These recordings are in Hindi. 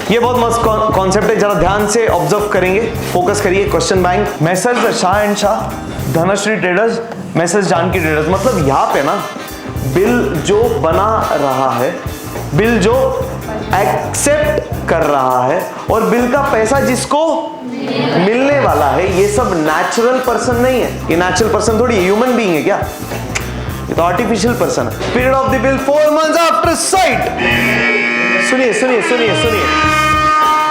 ये बहुत मस्त कॉन्सेप्ट है, जरा ध्यान से ऑब्जर्व करेंगे, फोकस करिए। Question bank, Messrs Shah and Shah, Dhanashree traders, Messrs Janaki traders. मतलब यहाँ पे ना बिल जो बना रहा है, बिल जो एक्सेप्ट कर रहा है और बिल का पैसा जिसको मिलने वाला है, ये सब नेचुरल पर्सन नहीं है। ये नेचुरल पर्सन थोड़ी ह्यूमन बीइंग है क्या, ये तो आर्टिफिशियल पर्सन है। Period of the bill 4 months after site. सुनिए सुनिए सुनिए सुनिए,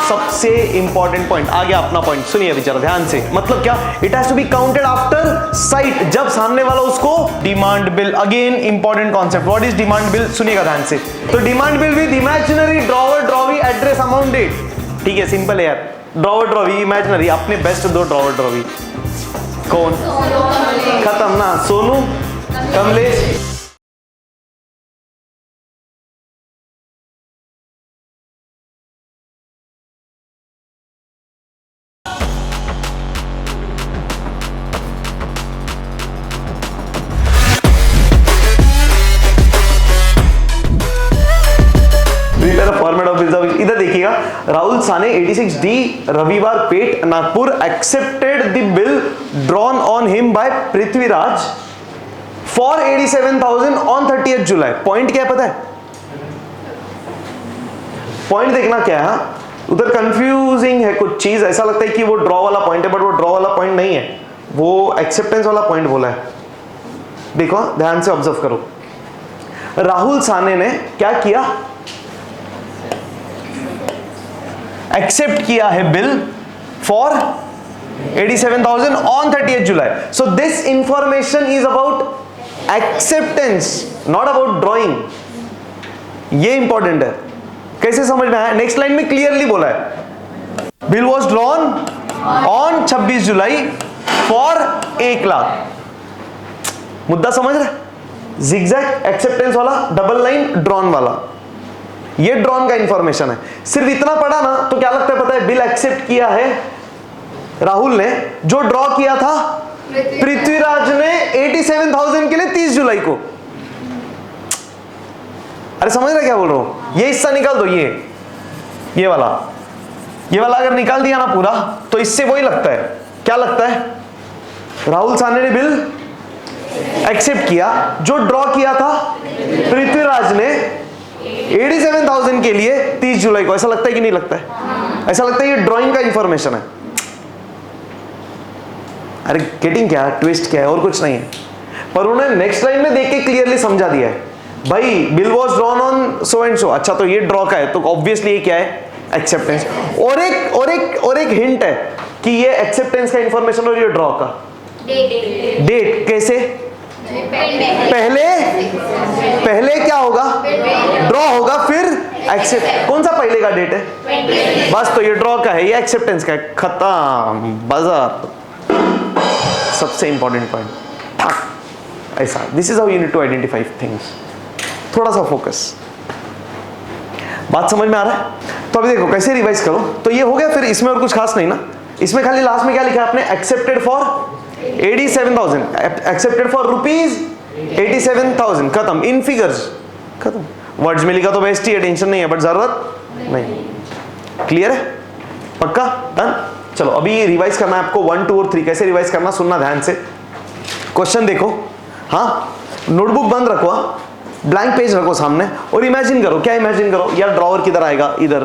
सबसे इंपॉर्टेंट पॉइंट आ गया अपना पॉइंट, सुनिए विचार ध्यान से। मतलब क्या, it has to be counted after sight, जब सामने वाला उसको demand bill. Again important concept, what is demand bill, सुनिएगा ध्यान से। तो demand bill with imaginary drawer drawee address amount date. ठीक है, सिंपल है यार। ड्रॉवर ड्रॉवी इमेजिनरी, अपने बेस्ट दो ड्रॉवर ड्रॉवी। कौन? खत्म ना, सोनू कमलेश। इधर देखिएगा, Rahul Sane 86D Raviwar Peth Nagpur accepted the bill drawn on him by Prithviraj for 87,000 on 30th July. Point क्या है पता है? पॉइंट देखना क्या है, उधर कंफ्यूजिंग है कुछ चीज, ऐसा लगता है कि वो ड्रॉ वाला पॉइंट है, बट वो ड्रॉ वाला पॉइंट नहीं है, वो एक्सेप्टेंस वाला पॉइंट बोला है। देखो ध्यान से ऑब्जर्व करो, राहुल साने ने क्या किया, एक्सेप्ट किया है bill for 87,000 on 30th July. So this information is about acceptance, not about drawing. ये इंपॉर्टेंट है, कैसे समझ में आया? नेक्स्ट लाइन में क्लियरली बोला है, bill was drawn on 26 July for 1 lakh. मुद्दा समझ रहे? जिगजैग एक्सेप्टेंस वाला, डबल लाइन ड्रॉन वाला, ये ड्रॉन का इंफॉर्मेशन है। सिर्फ इतना पढ़ा ना तो क्या लगता है पता है, बिल एक्सेप्ट किया है राहुल ने, जो ड्रॉ किया था पृथ्वीराज ने 87,000 के लिए 30 जुलाई को। अरे समझ रहे क्या बोल रहा हूं? ये हिस्सा निकाल दो, ये वाला अगर निकाल दिया ना पूरा, तो इससे वही लगता है, क्या लगता है, राहुल साने ने बिल एक्सेप्ट किया, जो ड्रॉ किया था पृथ्वीराज ने 87,000 के लिए 30 जुलाई को। ऐसा लगता है कि नहीं लगता है? ऐसा लगता है ये ड्राइंग का इंफॉर्मेशन है। अरे गेटिंग क्या है, ट्विस्ट क्या है, और कुछ नहीं है, पर उन्होंने नेक्स्ट लाइन में देख के क्लियरली समझा दिया है, भाई bill was drawn on so and so. अच्छा, तो ये ड्रॉ का है, तो ऑब्वियसली ये क्या है, एक्सेप्टेंस। और एक हिंट है कि ये एक्सेप्टेंस का इंफॉर्मेशन और ये ड्रॉ का डेट। कैसे? पहले क्या होगा, ड्रॉ होगा, फिर एक्सेप्ट। कौन सा पहले का डेट है? बस, तो ये ड्रॉ का है, ये एक्सेप्टेंस का है, खत्म, बाजार। सबसे इंपॉर्टेंट पॉइंट ऐसा, this is how you need to identify things. थोड़ा सा फोकस, बात समझ में आ रहा है? तो अभी देखो कैसे रिवाइज करो। तो ये हो गया, फिर इसमें और कुछ खास नहीं ना, इसमें खाली लास्ट में क्या लिखा है आपने, accepted for 87,000, accepted for rupees 87,000, खत्म, इन फिगर्स खत्म। वर्ड्स में लिखा तो बेस्ट ही है, टेंशन नहीं है, बट जरूरत नहीं। क्लियर है? पक्का? डन? चलो अभी रिवाइज करना है आपको 1, 2 और 3। कैसे रिवाइज करना, सुनना ध्यान से। क्वेश्चन देखो, हाँ, नोटबुक बंद रखो, ब्लैंक पेज रखो सामने, और इमेजिन करो। क्या इमेजिन करो यार, ड्रॉवर किधर आएगा, इधर,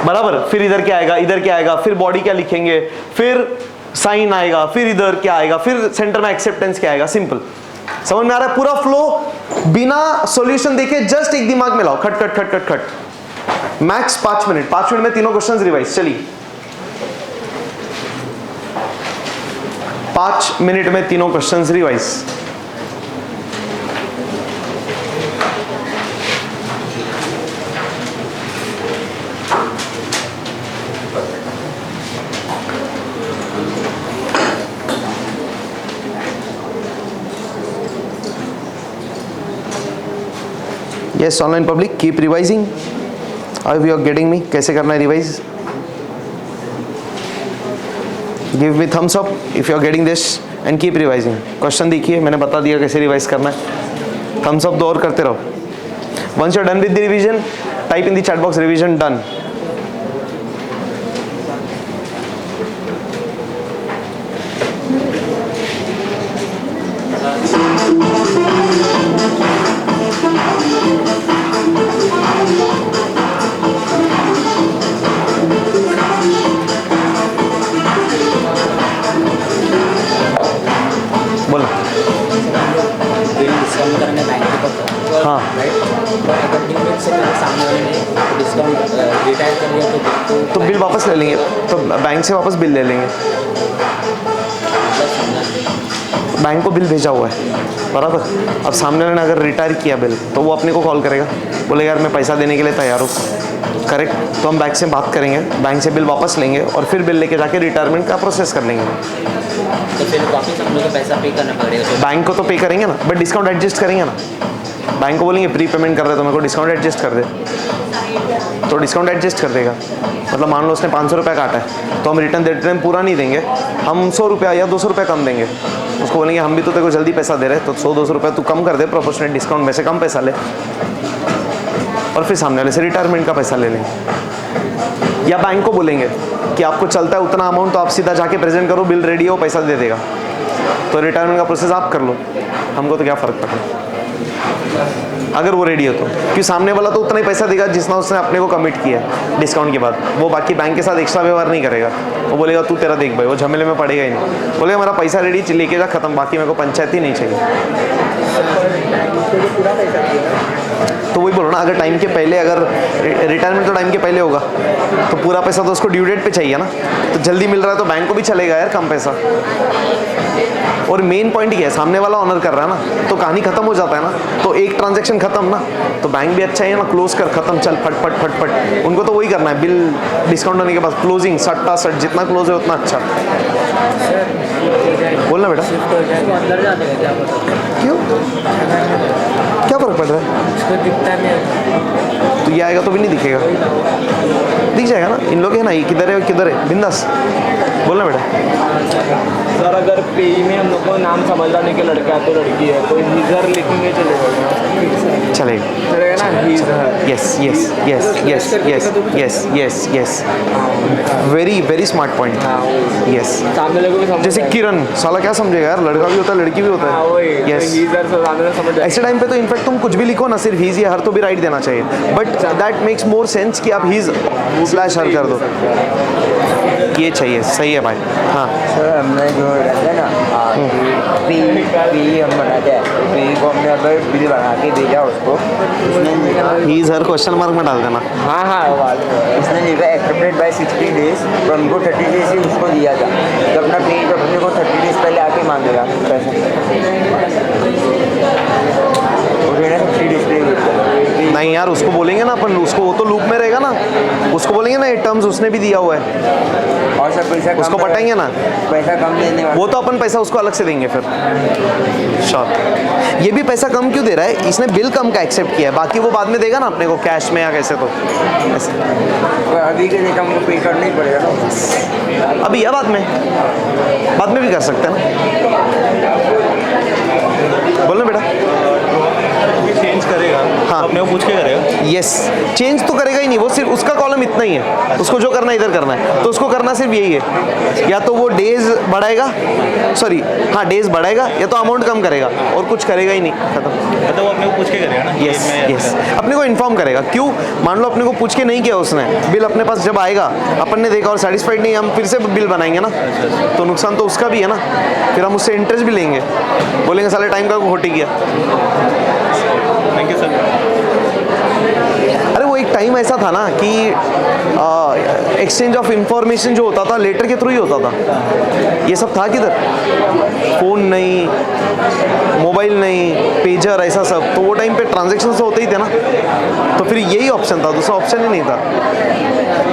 बराबर, फिर इधर क्या आएगा, इधर क्या आएगा, फिर बॉडी क्या लिखेंगे, फिर साइन आएगा, फिर इधर क्या आएगा, फिर सेंटर में एक्सेप्टेंस क्या आएगा। सिंपल, समझ में आ रहा है? पूरा फ्लो बिना सॉल्यूशन देखे जस्ट एक दिमाग में लाओ, खट खट खट खट खट। मैक्स 5 मिनट, 5 मिनट में तीनों क्वेश्चंस रिवाइज। चलिए 5 मिनट में तीनों questions revise. Yes, online public, keep revising. How you are getting me? कैसे करना है revise? Give me thumbs up if you are getting this and keep revising. Question देखिए, मैंने बता दिया कैसे रिवाइज करना है। थम्स अप दो और करते रहो। Once you're done with the revision, type in the chat box revision done. बोलो। हाँ, तो बिल वापस ले लेंगे, तो बैंक से वापस बिल ले लेंगे। बैंक को बिल भेजा हुआ है बराबर। अब सामने वाले ने अगर रिटायर किया बिल, तो वो अपने को कॉल करेगा, बोलेगा यार मैं पैसा देने के लिए तैयार हूँ, करेक्ट। तो हम बैंक से बात करेंगे, बैंक से बिल वापस लेंगे और फिर बिल लेके जाके रिटायरमेंट का प्रोसेस कर लेंगे। तो फिर वापस हम लोग को पैसा पे करना पड़ेगा? तो बैंक को तो पे करेंगे ना, बट डिस्काउंट एडजस्ट करेंगे ना। बैंक को बोलेंगे प्री पेमेंट कर रहे तो मेरे को डिस्काउंट एडजस्ट कर दे, तो डिस्काउंट एडजस्ट कर देगा। मतलब मान लो उसने 500 रुपये काटा है, तो हम रिटर्न देते टाइम पूरा नहीं देंगे, हम 100 रुपया या 200 रुपये कम देंगे। उसको बोलेंगे हम भी तो तेरे को जल्दी पैसा दे रहे हैं, तो 100-200 रुपये तू कम कर दे, प्रोपोर्शनेट डिस्काउंट में से कम पैसा ले, और फिर सामने वाले से रिटायरमेंट का पैसा ले लेंगे। या बैंक को बोलेंगे कि आपको चलता है उतना अमाउंट, तो आप सीधा जाके प्रेजेंट करो, बिल रेडी हो, पैसा दे देगा, तो रिटायरमेंट का प्रोसेस आप कर लो, हमको तो क्या फ़र्क पड़ता है अगर वो रेडी हो तो। क्योंकि सामने वाला तो उतना ही पैसा देगा जितना उसने अपने को कमिट किया है डिस्काउंट के बाद। वो बाकी बैंक के साथ एक्स्ट्रा व्यवहार नहीं करेगा, वो बोलेगा तू तेरा देख भाई, वो झमेले में पड़ेगा ही नहीं, बोलेगा मेरा पैसा रेडी, लेके जा, खत्म, बाकी मेरे को पंचायत ही नहीं चाहिए। तो वही बोलो ना, अगर टाइम के पहले, अगर रिटायरमेंट तो टाइम के पहले होगा, तो पूरा पैसा तो उसको ड्यू डेट पे चाहिए ना, तो जल्दी मिल रहा है तो बैंक को भी चलेगा यार कम पैसा। और मेन पॉइंट क्या है, सामने वाला ऑनर कर रहा है ना, तो कहानी खत्म हो जाता है ना, तो एक ट्रांजैक्शन खत्म ना, तो बैंक भी अच्छा है ना, क्लोज कर, खत्म, चल फट फट फट फट। उनको तो वही करना है, बिल डिस्काउंट होने के बाद क्लोजिंग, सट्टा सट, जितना क्लोज है उतना अच्छा। बोलना बेटा, क्यों, क्या फर्क पड़ रहा है? तो ये आएगा तो भी नहीं दिखेगा, दिख जाएगा ना। इन लोग है ना, ये किधर है बिंदास। बोलना बेटा। सर अगर पेई में हम लोग को नाम समझ रहा नहीं कि लड़का है तो लड़की है, तो हीजर लिखेंगे चलेगा ना? हीजर, yes yes yes yes yes yes yes yes, very very smart point. Yes, सामने लोगों को समझ, जैसे किरण, साला क्या समझेगा यार, लड़का भी होता है लड़की भी होता है। यस, हीजर से सामने समझ ऐसे टाइम पे तो इनफैक्ट तुम कुछ भी लिखो ना, सिर्फ हीज या हर तो भी राइट देना चाहिए, but that makes more sense कि आप हीज स्लैश हर कर दो, ये चाहिए, सही है भाई। हाँ सर, हमने जो रहता है ना पी हम बनाते हैं, पी को हमने अगर बिल बना के भेजा उसको, हीज हर क्वेश्चन मार्क में डाल देना। हाँ इसने लिखा एक्सेप्टेड बाय 60 डेज, तो हमको 30 डेज ही उसको दिया था, तो अपना पे जब अपने को 30 डेज पहले आके मांगेगा पैसा, नहीं यार, उसको बोलेंगे ना अपन, उसको, वो तो लूप में रहेगा ना, उसको बोलेंगे ना ये टर्म्स उसने भी दिया हुआ है, और सर पैसा उसको बताएंगे ना, पैसा कम देने वाला, वो तो अपन पैसा उसको अलग से देंगे फिर। श्योर, ये भी पैसा कम क्यों दे रहा है, इसने बिल कम का एक्सेप्ट किया है, बाकी वो बाद में देगा ना अपने को कैश में या कैसे, तो ऐसे। तो अभी के लिए हमको पे करना ही पड़ेगा ना, अभी या बाद में भी कर सकते हैं ना। बोलना बेटा। चेंज करेगा, हाँ, अपने को पूछ के करेगा। यस, चेंज तो करेगा ही नहीं, वो सिर्फ उसका कॉलम इतना ही है, उसको जो करना है इधर करना है, तो उसको करना सिर्फ यही है, या तो वो डेज बढ़ाएगा, सॉरी हाँ डेज बढ़ाएगा, या तो अमाउंट कम करेगा, और कुछ करेगा ही नहीं, खत्म। मतलब वो अपने को पूछ के करेगा ना। यस यस, अपने को इन्फॉर्म करेगा। क्यों, मान लो अपने को पूछ के नहीं किया उसने, बिल अपने पास जब आएगा, अपन ने देखा और सेटिस्फाइड नहीं, हम फिर से बिल बनाएंगे ना, तो नुकसान तो उसका भी है ना, फिर हम उससे इंटरेस्ट भी लेंगे, बोलेंगे साले टाइम का खोटी किया। Thank you sir. अरे वो एक टाइम ऐसा था ना कि एक्सचेंज ऑफ इंफॉर्मेशन जो होता था लेटर के थ्रू ही होता था, ये सब था किधर, फ़ोन नहीं, मोबाइल नहीं, पेजर, ऐसा सब, तो वो टाइम पे ट्रांजेक्शन तो होते ही थे ना, तो फिर यही ऑप्शन था, दूसरा ऑप्शन ही नहीं था।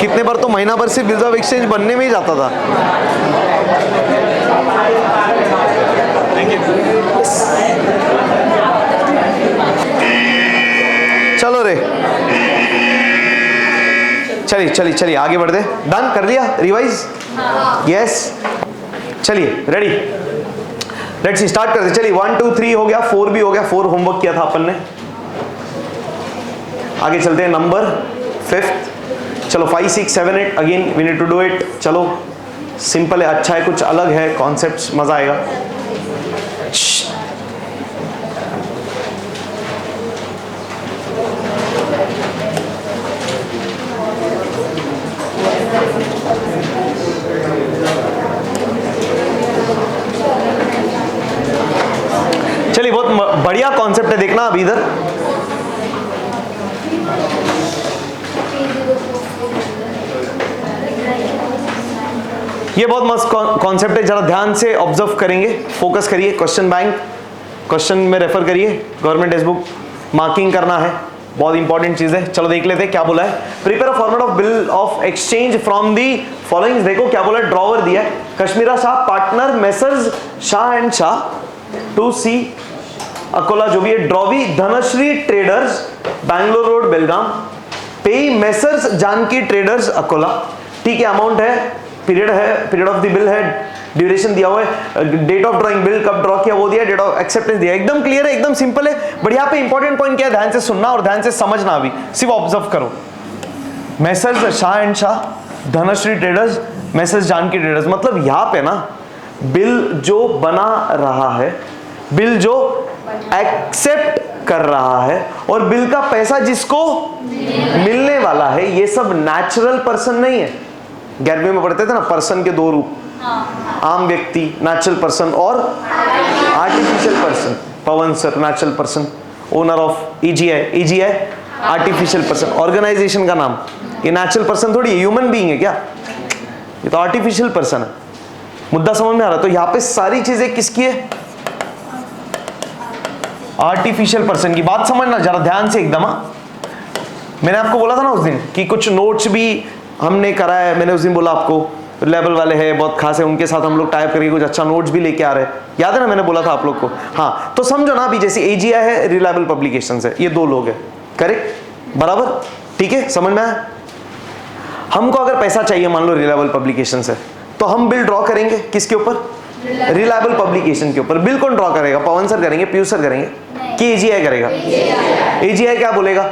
कितने बार तो महीना भर से बिल्स ऑफ एक्सचेंज बनने में ही जाता था। चलो रे, चलिए आगे बढ़ दे। डन कर लिया रिवाइज? यस, चलिए रेडी, लेट्स स्टार्ट कर दे। चलिए 1 2 3 हो गया, 4 भी हो गया, 4 होमवर्क किया था अपन ने। आगे चलते हैं नंबर 5th। चलो 5, 6, 7, 8 again we need to do it. चलो सिंपल है, अच्छा है, कुछ अलग है कॉन्सेप्ट, मजा आएगा। चलिए बहुत बढ़िया कॉन्सेप्ट है, देखना अभी इधर। ये बहुत मस्त कॉन्सेप्ट है, जरा ध्यान से ऑब्जर्व करेंगे, फोकस करिए। क्वेश्चन बैंक, क्वेश्चन में रेफर करिए, गवर्नमेंट टेक्स्ट बुक, मार्किंग करना है, बहुत इंपॉर्टेंट चीज है। चलो देख लेते हैं क्या बोला है। Prepare a format of bill of exchange from the following. देखो क्या बोला है, ड्रॉवर दिया है, Kashmira Shah partner messrs Shah and Shah two C Akola, जो भी है, drawee Dhanashree traders Bangalore road Belgaum, pay messrs Janaki traders Akola. ठीक है, अमाउंट है, पीरियड है, पीरियड ऑफ द बिल है, ड्यूरेशन दिया हुआ है, डेट ऑफ ड्रॉइंग, बिल कब ड्रॉ किया वो दिया, डेट ऑफ एक्सेप्टेंस दिया, एकदम क्लियर है, एकदम सिंपल है। बट यहाँ पे इंपॉर्टेंट पॉइंट क्या है, ध्यान से सुनना और ध्यान से समझना, भी सिर्फ ऑब्जर्व करो। Messrs Shah and Shah, Dhanashree traders, Messrs Janaki traders, मतलब यहाँ पे ना बिल जो बना रहा है, बिल जो एक्सेप्ट कर रहा है, और बिल का पैसा जिसको मिलने वाला है, ये सब नेचुरल पर्सन नहीं है। 11वीं में पढ़ते थे ना, पर्सन के 2 रूप, आम व्यक्ति नेचुरल पर्सन और artificial person. Pawan sir natural person, owner of EGI, EGI artificial person, organisation का नाम। ये नेचुरल पर्सन थोड़ी ह्यूमन बीइंग है क्या, ये तो आर्टिफिशियल पर्सन है। मुद्दा समझ में आ रहा है? तो यहाँ पे सारी चीजें किसकी है, आर्टिफिशियल पर्सन की। बात समझना जरा ध्यान से एकदम। मैंने आपको बोला था ना उस दिन कि कुछ नोट्स भी हमने करा है, मैंने उस दिन बोला आपको लेवल वाले हैं बहुत खास है, उनके साथ हम लोग टाइप करके कुछ अच्छा नोट्स भी लेके आ रहे हैं, याद है ना, मैंने बोला था आप लोग को। हाँ, तो समझो ना, अभी जैसे एजीआई है, रिलायबल पब्लिकेशंस है, ये 2 लोग हैं, करेक्ट, बराबर, ठीक है, समझ में आया। हमको अगर पैसा चाहिए, मान लो रिलायबल पब्लिकेशंस है, तो हम बिल ड्रॉ करेंगे किसके ऊपर, रिलायबल पब्लिकेशन के ऊपर। बिल कौन ड्रॉ करेगा, पवन सर करेंगे, पीयूष सर करेंगे कि एजीआई करेगा? एजीआई क्या बोलेगा,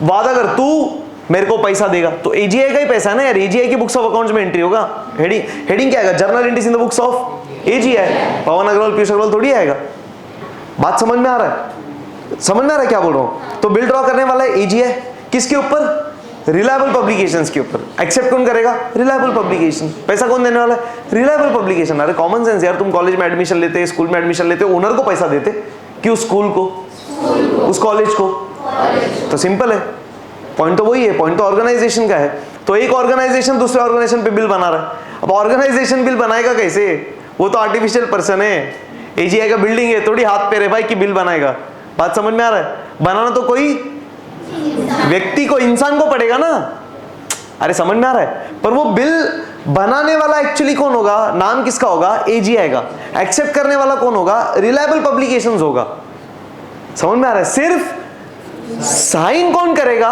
वादा कर तू मेरे को पैसा देगा, तो एजीआई का ही पैसा है ना यार, एजीआई की बुक्स ऑफ अकाउंट्स में एंट्री होगा। हेडिंग क्या आएगा, journal entries in the books of AGI. Pawan Agarwal Piyush Agarwal थोड़ी आएगा। बात समझ में आ रहा है, समझ में आ रहा है क्या बोल रहा हूं? तो बिल ड्रॉ करने वाला है एजीआई, किसके ऊपर, रिलायबल पब्लिकेशंस के ऊपर। एक्सेप्ट कौन करेगा, रिलायबल पब्लिकेशन। पैसा कौन देने वाला है, रिलायबल पब्लिकेशन। अरे कॉमन सेंस यार, तुम कॉलेज में एडमिशन लेते, स्कूल में एडमिशन लेते, ओनर को पैसा देते कि उस स्कूल को, उस कॉलेज को? तो सिंपल है, पॉइंट तो वही है, पॉइंट तो ऑर्गेनाइजेशन का है। तो एक ऑर्गेनाइजेशन दूसरे ऑर्गेनाइजेशन पे बिल बना रहा है, अब ऑर्गेनाइजेशन बिल बनाएगा कैसे, वो तो आर्टिफिशियल पर्सन है। एजीआई का बिल्डिंग है, थोड़ी हाथ पे रे भाई कि बिल बनाएगा। बात समझ में आ रहा है? बनाना तो कोई व्यक्ति को, इंसान को पड़ेगा ना। अरे समझ में आ रहा है? पर वो बिल बनाने वाला एक्चुअली कौन होगा, नाम किसका होगा, एजीआई का। एक्सेप्ट करने वाला कौन होगा, रिलायबल पब्लिकेशंस होगा। समझ में आ रहा है? सिर्फ साइन कौन करेगा,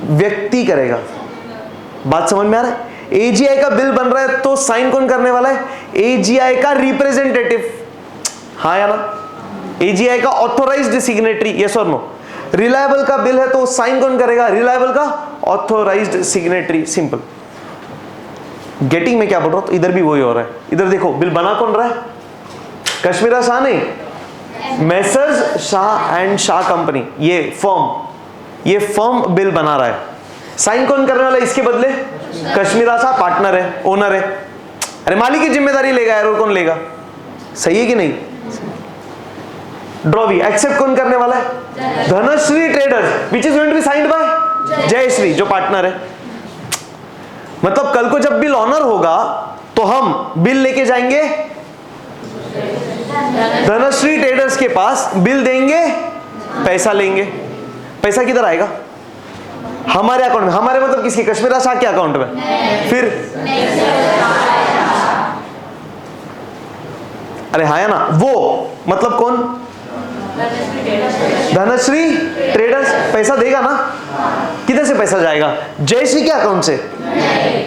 व्यक्ति करेगा। बात समझ में आ रहा है? एजीआई का बिल बन रहा है तो साइन कौन करने वाला है, एजीआई का रिप्रेजेंटेटिव, हाँ या ना, एजीआई का ऑथोराइज्ड सिग्नेटरी, यस और नो। रिलायबल का बिल है तो साइन कौन करेगा, रिलायबल का ऑथोराइज्ड सिग्नेटरी, सिंपल। गेटिंग में क्या बोल रहा हूं, तो इधर भी वही हो रहा है। इधर देखो बिल बना कौन रहा है, कश्मीरा शाह नहीं, messrs Shah and Shah company, ये फर्म बिल बना रहा है। साइन कौन करने वाला है इसके बदले, कश्मीरा शाह पार्टनर है, ओनर है। अरे मालिक की जिम्मेदारी लेगा यार, और कौन लेगा, सही है कि नहीं। ड्रॉ भी एक्सेप्ट कौन करने वाला है, Dhanashree traders, which is going to be signed by Jayashree, जो पार्टनर है। मतलब कल को जब बिल ऑनर होगा तो हम बिल लेके जाएंगे धनश्री ट्रेडर्स के पास, बिल देंगे, पैसा लेंगे। पैसा किधर आएगा, हमारे अकाउंट में। हमारे मतलब किसके, कश्मीरा शाह के अकाउंट में। फिर अरे हाँ ना, वो मतलब कौन, धनश्री ट्रेडर्स पैसा देगा ना। किधर से पैसा जाएगा, जयश्री के अकाउंट से,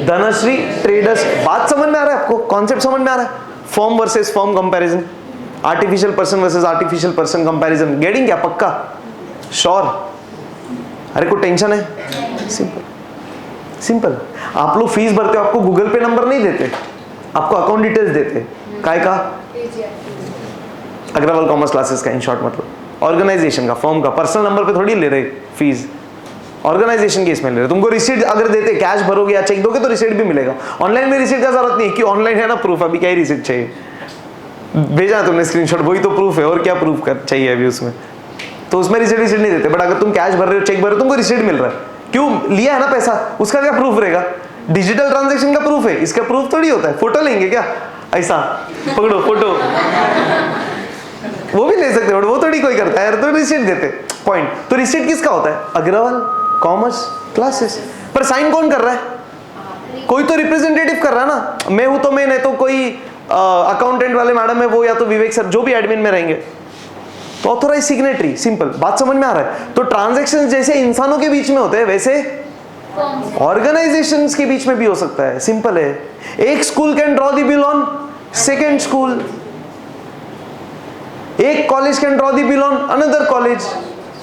धनश्री ट्रेडर्स। बात समझ में आ रहा है आपको, कॉन्सेप्ट समझ में आ रहा है। Firm versus firm comparison, artificial person versus artificial person comparison. Getting क्या, पक्का, श्योर। अरे कोई टेंशन है? Simple simple. आप लोग फीस भरते हो, आपको गूगल पे नंबर नहीं देते, आपको अकाउंट डिटेल्स देते। काय का? अग्रवाल कॉमर्स क्लासेस का, इन शॉर्ट मतलब ऑर्गेनाइजेशन का, फर्म का। पर्सनल नंबर पे थोड़ी ले रहे फीस, ऑर्गेनाइजेशन के इसमें ले रहे। तुमको रिसीट अगर देते, कैश भरोगे या चेक दोगे तो रिसीट भी मिलेगा। ऑनलाइन में रिसीट का जरूरत नहीं है, कि ऑनलाइन है ना प्रूफ, अभी क्या ही रिसीट चाहिए, भेजा तुमने स्क्रीनशॉट, वही तो प्रूफ है, और क्या प्रूफ कर चाहिए अभी उसमें। तो उसमें रिसीट नहीं देते। बट अगर तुम कैश भर रहे हो, चेक भर रहे हो, तुमको रिसीट मिल रहा है, क्यों? लिया है ना पैसा, उसका क्या प्रूफ रहेगा? डिजिटल ट्रांजेक्शन का प्रूफ है, इसका प्रूफ थोड़ी होता है। फोटो लेंगे क्या? ऐसा पकड़ो फोटो, वो भी ले सकते हो, वो थोड़ी कोई करता है, तो रिसीट देते। पॉइंट। तो रिसीट किसका होता है? Agarwal commerce classes. पर साइन कौन कर रहा है? कोई तो रिप्रेजेंटेटिव कर रहा है ना। मैं हूं तो मैं, नहीं तो कोई अकाउंटेंट वाले मैडम है वो, या तो विवेक सर, जो भी एडमिन में रहेंगे, तो ऑथोराइज सिग्नेटरी। सिंपल बात समझ में आ रहा है? तो ट्रांजैक्शंस जैसे इंसानों के बीच में होते हैं, वैसे ऑर्गेनाइजेशंस के बीच में भी हो सकता है। सिंपल है। एक school can draw the bill on second school, एक college can draw the bill on another college,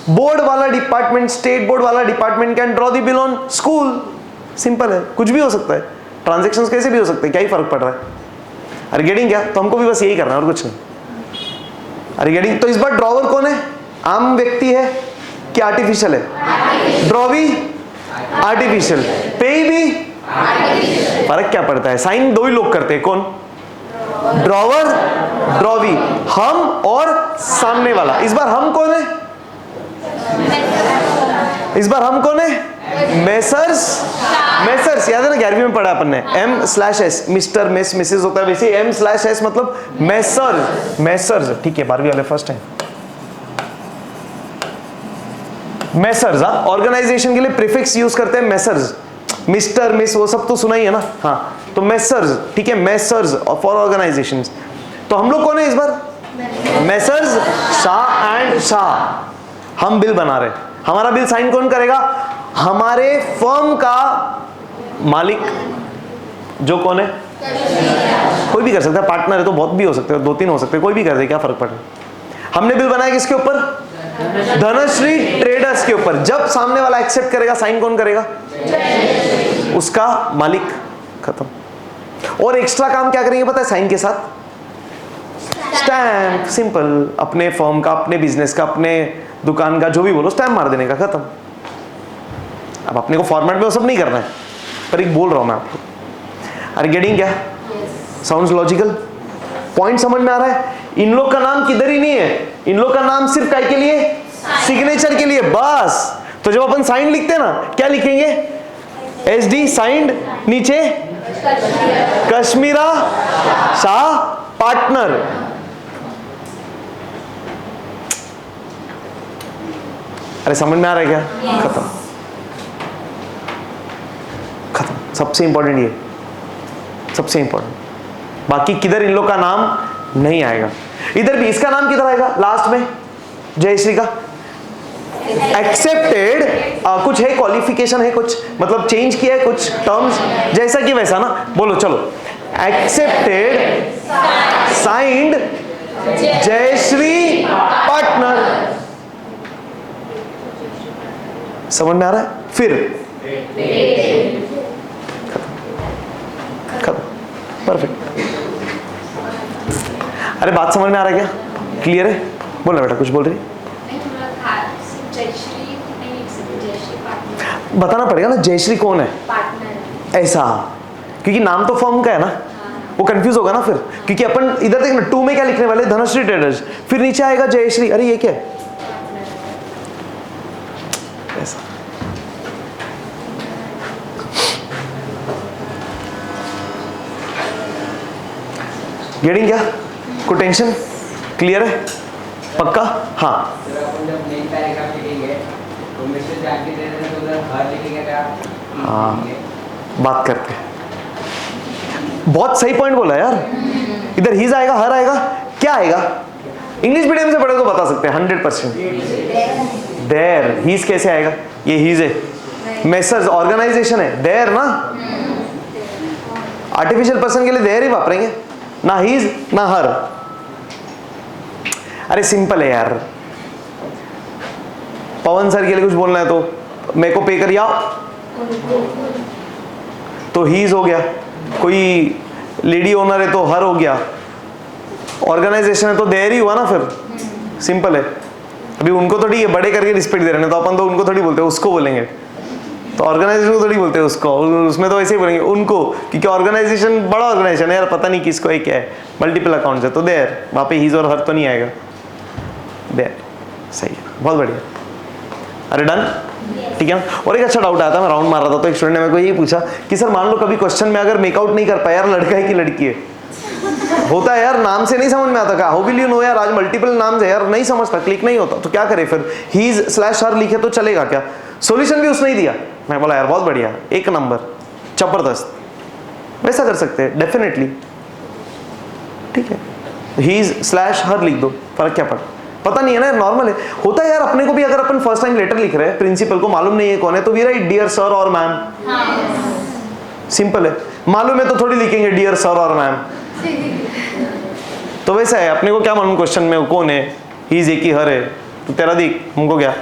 board वाला डिपार्टमेंट, स्टेट बोर्ड वाला department can draw the bill on school. Simple है, कुछ भी हो सकता है। ट्रांजैक्शंस कैसे भी हो सकते हैं, क्या ही फर्क पड़ रहा है? अरे गेटिंग क्या? तो हमको भी बस यही करना है और कुछ नहीं। अरे गेटिंग? तो इस बार ड्रॉवर कौन है? आम व्यक्ति है कि आर्टिफिशियल है? ड्रॉ भी आर्टिफिशियल, पे भी। फर्क क्या पड़ता है? साइन दो ही लोग करते हैं, कौन? ड्रॉवर, ड्रॉवी, हम और सामने वाला। इस बार हम कौन है? इस बार हम कौन है? मेसर्स। मेसर्स याद है ना, 11वीं में पढ़ा अपन ने, M/S, मिस्टर मिस मिसेस होता है, वैसे M/S मतलब मेसर्स। मेसर्स, ठीक है, 12वीं वाले फर्स्ट है। मेसर्स। हाँ, ऑर्गेनाइजेशन के लिए प्रीफिक्स यूज करते हैं मेसर्स, मिस्टर मिस वो सब तो सुना ही है ना। हाँ, तो मेसर्स, ठीक है, मेसर्स फॉर ऑर्गेनाइजेशंस। तो हम लोग कौन है इस बार? Messrs Shah and Shah. हम बिल बना रहे हैं। हमारा बिल साइन कौन करेगा? हमारे फर्म का मालिक, जो कौन है? कोई भी कर सकता है, पार्टनर है तो बहुत भी हो सकते हैं, 2-3 हो सकते हैं, कोई भी कर दे, क्या फर्क पड़ रहा है? हमने बिल बनाया किसके ऊपर? धनश्री ट्रेडर्स के ऊपर। जब सामने वाला एक्सेप्ट करेगा, साइन कौन करेगा? उसका मालिक। खत्म। और एक्स्ट्रा काम क्या करेंगे पता है? साइन के साथ स्टैम्प। सिंपल। अपने फर्म का, अपने बिजनेस का, अपने दुकान का, जो भी बोलो, स्टैम्प मार देने का, खत्म। अब अपने को फॉर्मेट में वो सब नहीं करना है, पर एक बोल रहा हूं मैं आपको। अरे गेटिंग क्या? Sounds logical? पॉइंट समझ में आ रहा है? इन लोग का नाम किधर ही नहीं है, इन लोग का नाम सिर्फ काय के लिए? सिग्नेचर के लिए, बस। तो जब अपन साइन लिखते हैं ना, क्या लिखेंगे? SD साइंड, नीचे कश्मीरा शाह पार्टनर। अरे समझ में आ रहा है क्या? खत्म। खत्म। सबसे इंपॉर्टेंट ये, सबसे इंपॉर्टेंट। बाकी किधर इन लोग का नाम नहीं आएगा। इधर भी इसका नाम किधर आएगा? लास्ट में जयश्री का एक्सेप्टेड। कुछ है, क्वालिफिकेशन है, कुछ मतलब चेंज किया है कुछ टर्म्स, जैसा कि वैसा ना। बोलो चलो, एक्सेप्टेड साइंड जयश्री पार्टनर। समझ में आ रहा है? फिर खत्म। परफेक्ट। अरे बात समझ में आ रहा है क्या? क्लियर है? बोलना बेटा, कुछ बोल रही? बताना पड़ेगा ना जयश्री कौन है, ऐसा, क्योंकि नाम तो फर्म का है ना, वो कंफ्यूज होगा ना फिर। क्योंकि अपन इधर देखना 2 में क्या लिखने वाले? धनश्री ट्रेडर्स, फिर नीचे आएगा जयश्री। अरे ये क्या है? ऐसा। गेटिंग क्या? कोई टेंशन? क्लियर है? पक्का? हाँ। हाँ, बात करते हैं। बहुत सही पॉइंट बोला यार। इधर हीज आएगा, हर आएगा, क्या आएगा? इंग्लिश मीडियम से पढ़े तो बता सकते हैं 100%। देयर। हीज कैसे आएगा? ये हीज है, मेसर्स ऑर्गेनाइजेशन है, देयर ना। आर्टिफिशियल पर्सन के लिए देयर ही वापरेंगे ना, हीज ना हर। अरे सिंपल है यार। पवन सर के लिए कुछ बोलना है तो मेरे को पे कर या तो हीज हो गया, कोई लेडी ओनर है तो हर हो गया, ऑर्गेनाइजेशन है तो देर ही हुआ ना, फिर सिंपल है। अभी उनको थोड़ी ये बड़े करके रिस्पेक्ट दे रहे हैं, तो अपन तो उनको थोड़ी बोलते हैं, उसको बोलेंगे। तो ऑर्गेनाइजेशन को थोड़ी बोलते हैं उसको, उसमें तो ऐसे ही बोलेंगे उनको, क्योंकि ऑर्गेनाइजेशन बड़ा ऑर्गेनाइजेशन है यार, पता नहीं किसको है क्या है, मल्टीपल अकाउंट्स है, तो देर वहाँ पे हीज और हर तो नहीं आएगा, देर सही है, बहुत बढ़िया। अरे डन, ठीक है। और एक अच्छा डाउट आया था, मैं राउंड मार रहा था तो एक स्टूडेंट ने मेरे को यही पूछा कि सर मान लो कभी क्वेश्चन में अगर मेकआउट नहीं कर पाया यार लड़का है कि लड़की है, होता है यार, नाम से नहीं समझ में आता, हाउ विल यू नो यार, आज मल्टीपल नाम है यार, नहीं समझता, क्लिक नहीं होता, तो क्या करे फिर, हीज स्लैश हर लिखे तो चलेगा क्या? सॉल्यूशन भी उसने ही दिया। मैं बोला यार बहुत बढ़िया, एक नंबर, जबरदस्त, वैसा कर सकते हैं डेफिनेटली, ठीक है। हीज स्लैश हर लिख दो, फर्क क्या पता नहीं है ना, नॉर्मल है, होता है यार। अपने को भी अगर अपन फर्स्ट टाइम लेटर लिख रहे हैं, प्रिंसिपल को मालूम नहीं है कौन है, तो वी राइट डियर सर और मैम, सिंपल है। मालूम है तो थोड़ी लिखेंगे डियर सर और मैम, तो वैसा है, अपने को क्या मालूम क्वेश्चन में कौन है, हीज एक ही हर है, तो तेरा दिख, हमको क्या,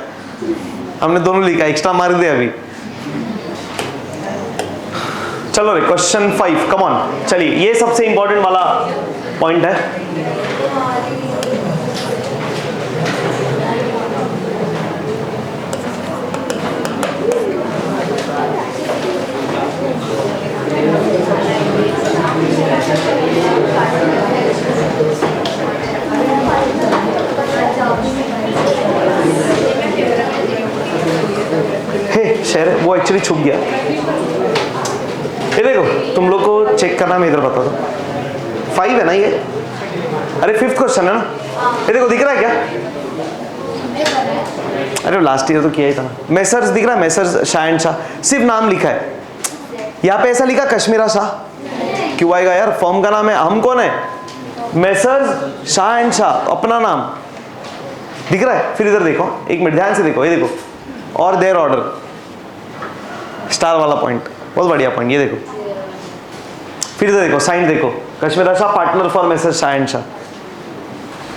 हमने दोनों लिखा, एक्स्ट्रा मार्क दे अभी। चलो रे क्वेश्चन 5, कम ऑन, चलिए, ये सबसे इंपॉर्टेंट वाला पॉइंट है। शेयर वो एक्चुअली छुप गया, ये देखो, तुम लोग को चेक करना, मैं इधर बता दूं, 5 है ना ये, अरे 5th क्वेश्चन है ना, ये देखो दिख रहा है क्या, अरे लास्ट ईयर तो किया ही था ना। मेसर्स दिख रहा है, मेसर्स शाह एंड शाह, सिर्फ नाम लिखा है, यहाँ पे ऐसा लिखा कश्मीरा शाह, क्यों आएगा यार, फॉर्म का नाम है, हम कौन है, मेसर्स शाह एंड शाह, अपना नाम दिख रहा है। फिर इधर देखो, एक मिनट ध्यान से देखो, ये देखो, और देयर ऑर्डर, स्टार वाला पॉइंट, बहुत बढ़िया पॉइंट, ये देखो। फिर इधर देखो, साइन देखो, Kashmira Shah partner for Messrs Shah and Shah,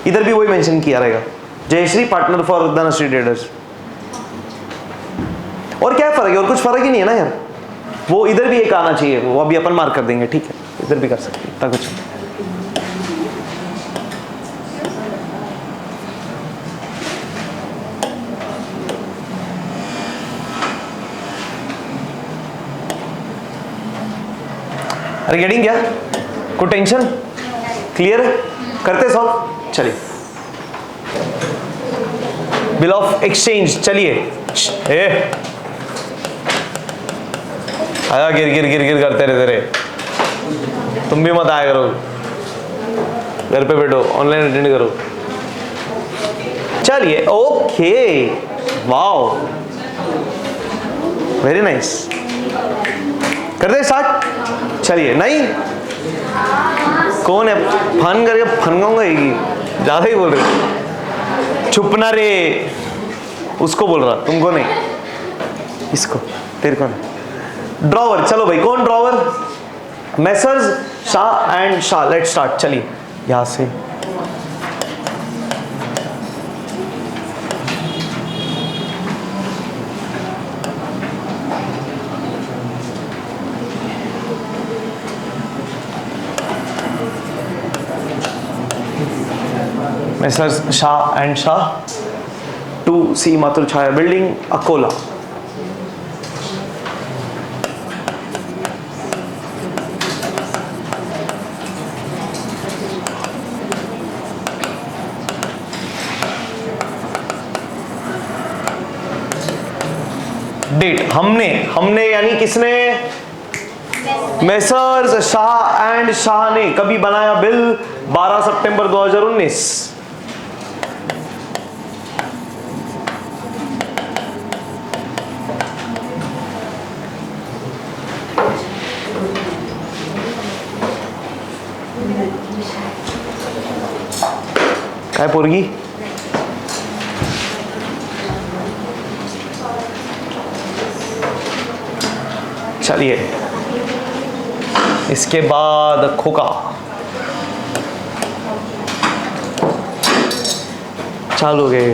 इधर भी वही मेंशन किया रहेगा, Jayashree partner for Dhanashree traders. और क्या फर्क है, और कुछ फर्क ही नहीं है ना यार, वो इधर भी एक आना चाहिए, वो अभी अपन मार्क कर देंगे, ठीक है, इधर भी कर सकते हैं, इतना कुछ। अरे गेटिंग क्या, कोई टेंशन, क्लियर है, करते सॉल्व, चलिए। बिल ऑफ एक्सचेंज, चलिए, ए आया, गिर गिर गिर गिर करते रहते रहे, तुम भी मत आया करो, घर पे बैठो, ऑनलाइन अटेंड करो। चलिए, ओके, वाओ, वेरी नाइस, करते स्टार्ट। चलिए, नहीं कौन है, फन करके फनगाऊंगा, ज्यादा ही बोल रहे, छुपना रे, उसको बोल रहा, तुमको नहीं, इसको, तेरे को नहीं। ड्रॉवर, चलो भाई, कौन drawer, messrs Shah and Shah, let start. चलिए यहां से, messrs Shah and Shah, 2C मातृ छाया बिल्डिंग, अकोला। डेट, हमने यानी किसने, मेसर्स शाह एंड शाह ने कभी बनाया बिल, 12 सितंबर 2019। काय पोरगी, चलिए, इसके बाद खोका, चालू हो गए,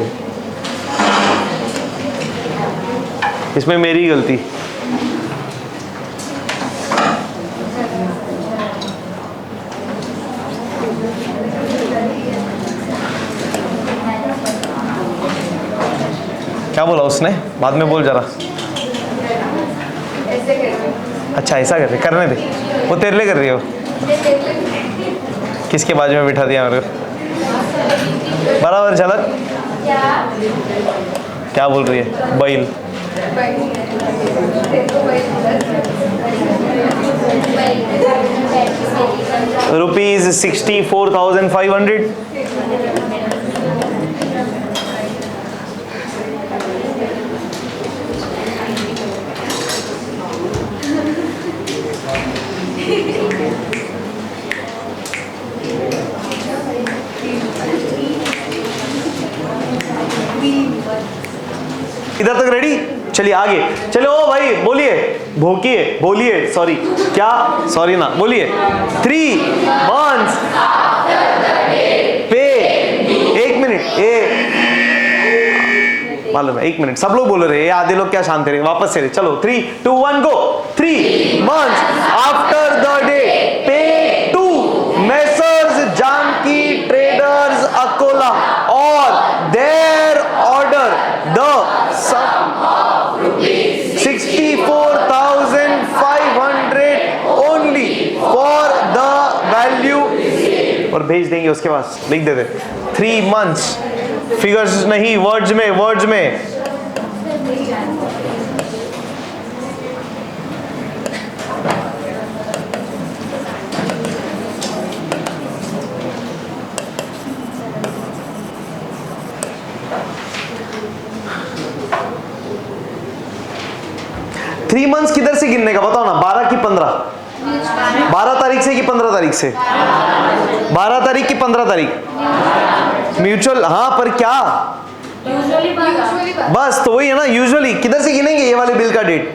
इसमें मेरी गलती। क्या बोला उसने, बाद में बोल जरा। अच्छा ऐसा कर रही, करने दे, वो तेरे लिए कर रही है वो। किसके बाजू में बिठा दिया मेरे को, बराबर झलक। क्या बोल रही है, बैल। ₹64,500। इधर तक रेडी, चलिए आगे चलो भाई, बोलिए, भोकिए, बोलिए, सॉरी क्या, सॉरी ना बोलिए। 3 months पे, 1 मिनट, मालूम है 1 मिनट, सब लोग बोल रहे हैं, आधे लोग क्या शांत रहे, वापस से चलो 3, 2, 1 go. 3 months after the day pay to messrs Janaki traders Akola or their order the sum 64,500 only for the value, और भेज देंगे उसके पास, लिख देते 3 months, फिगर्स नहीं, वर्ड्स में, वर्ड्स में। थ्री मंथ्स किधर से गिनने का बताओ ना, 12 की 15, 12 तारीख से कि 15 तारीख से, 12 तारीख की 15 तारीख, म्यूचुअल, हाँ पर क्या, बस तो वही है ना, यूजुअली किधर से गिनेंगे ये वाले बिल का डेट,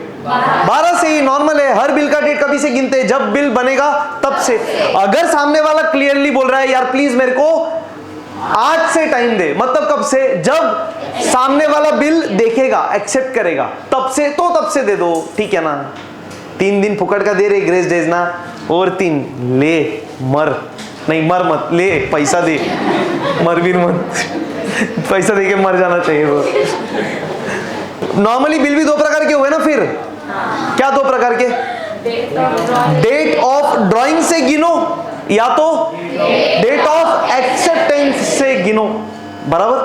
12 से ही नॉर्मल है, हर बिल का डेट कभी से गिनते हैं, जब बिल बनेगा तब से। अगर सामने वाला क्लियरली बोल रहा है यार प्लीज मेरे को आज से टाइम दे, मतलब कब से, जब सामने वाला बिल देखेगा, एक्सेप्ट करेगा, तब से, तो तब से दे दो, ठीक है ना। 3 दिन फुकट का दे रहे ग्रेस डेज ना, और 3 ले, मर नहीं, मर मत, ले पैसा दे, मर भी मत, पैसा दे के मर जाना चाहिए वो। नॉर्मली बिल भी 2 प्रकार के हुए ना, फिर क्या 2 प्रकार के, डेट ऑफ ड्राइंग से गिनो या तो डेट ऑफ एक्सेप्टेंस से गिनो, बराबर,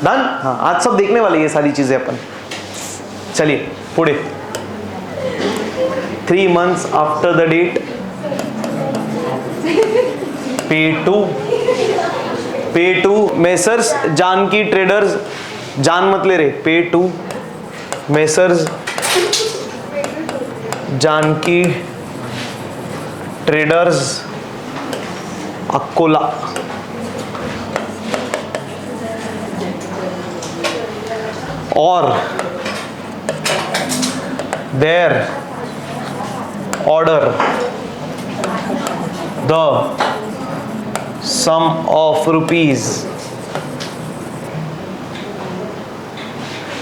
डन। हाँ आज सब देखने वाली ये सारी चीजें अपन। चलिए पुढे, 3 months after the date pay to messrs Janaki traders, जान मत ले रहे, pay to messrs Janaki traders Akola or their order the sum of rupees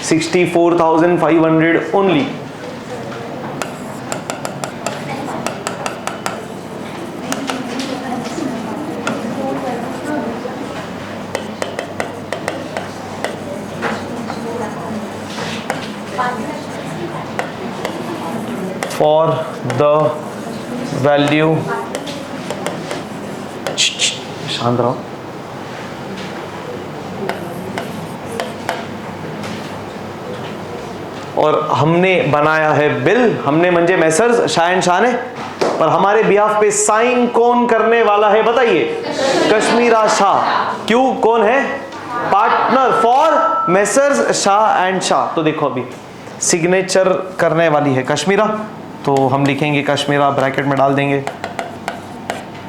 64,500 only. For the value, शांत रहो, और हमने बनाया है बिल, हमने म्हणजे मेसर्स शाह एंड शाह ने, पर हमारे बिहाफ पे साइन कौन करने वाला है बताइए, कश्मीरा शाह। क्यों, कौन है partner for Messrs Shah and Shah. तो देखो अभी सिग्नेचर करने वाली है कश्मीरा, तो हम लिखेंगे कश्मीरा, ब्रैकेट में डाल देंगे,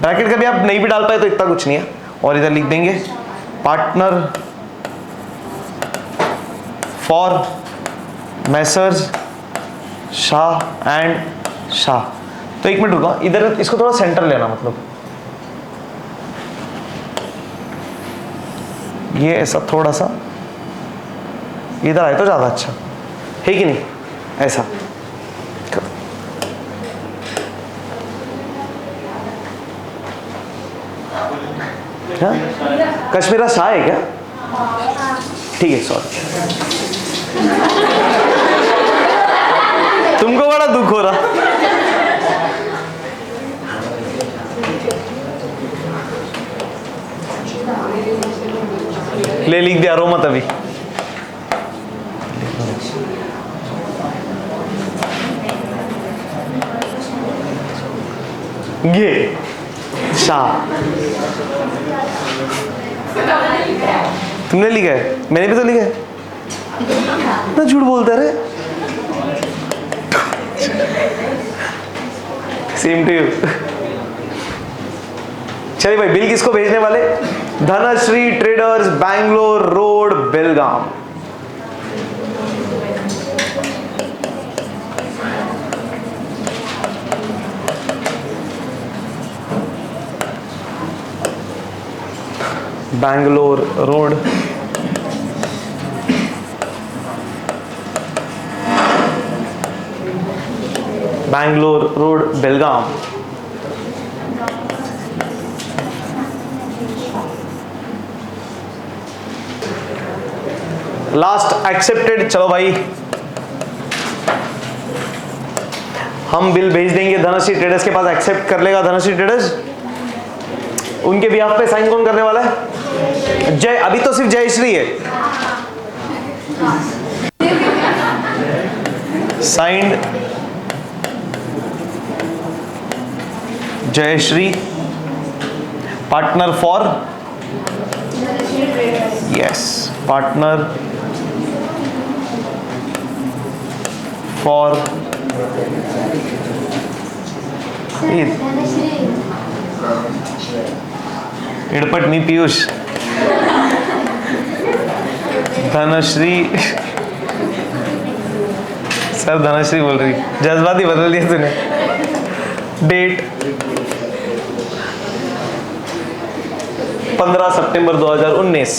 ब्रैकेट कभी आप नहीं भी डाल पाए तो इतना कुछ नहीं है, और इधर लिख देंगे partner for Messrs Shah and Shah. तो 1 मिनट रुको, इधर इसको थोड़ा सेंटर लेना, मतलब ये ऐसा थोड़ा सा इधर आए तो ज्यादा अच्छा है कि नहीं? ऐसा हाँ? कश्मीरा शाह है क्या? ठीक है, सॉरी। तुमको बड़ा दुख हो रहा। ले लिख दिया, रो मत अभी। ये शाह तुमने लिखा है, मैंने भी तो लिखा है ना। झूठ बोलते रहे। Same to you. चलिए भाई, बिल किसको भेजने वाले? Dhanashree traders, Bangalore road, Belgaum. Bangalore road, Bangalore road, Belgaum. Last accepted. चलो भाई, हम बिल भेज देंगे धनश्री ट्रेडर्स के पास, एक्सेप्ट कर लेगा धनश्री ट्रेडर्स। उनके बिहाफ पे साइन कौन करने वाला है? जय। अभी तो सिर्फ जयश्री है। Signed Jayashree, partner for, yes, partner for इड़पटनी पीयूष, धनश्री। सर धनश्री बोल रही, जज्बाती बदल दिया तूने। डेट 15 सितंबर 2019।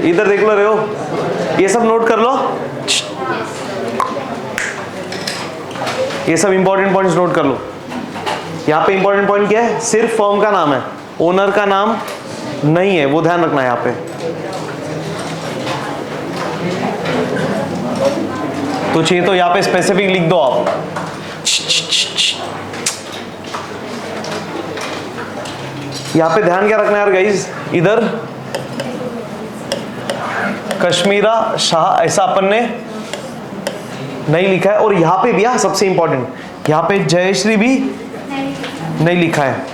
इधर देख लो रहे हो, ये सब नोट कर लो, ये सब इंपॉर्टेंट पॉइंट्स नोट कर लो। यहाँ पे इंपॉर्टेंट पॉइंट क्या है? सिर्फ फर्म का नाम है, ओनर का नाम नहीं है, वो ध्यान रखना है यहाँ पे। तो चाहिए तो यहाँ पे स्पेसिफिक लिख दो आप। यहाँ पे ध्यान क्या रखना है यार गाइस, इधर कश्मीरा शाह ऐसा अपन ने नहीं लिखा है, और यहाँ पे भी सबसे इंपॉर्टेंट यहाँ पे जयश्री भी नहीं लिखा है।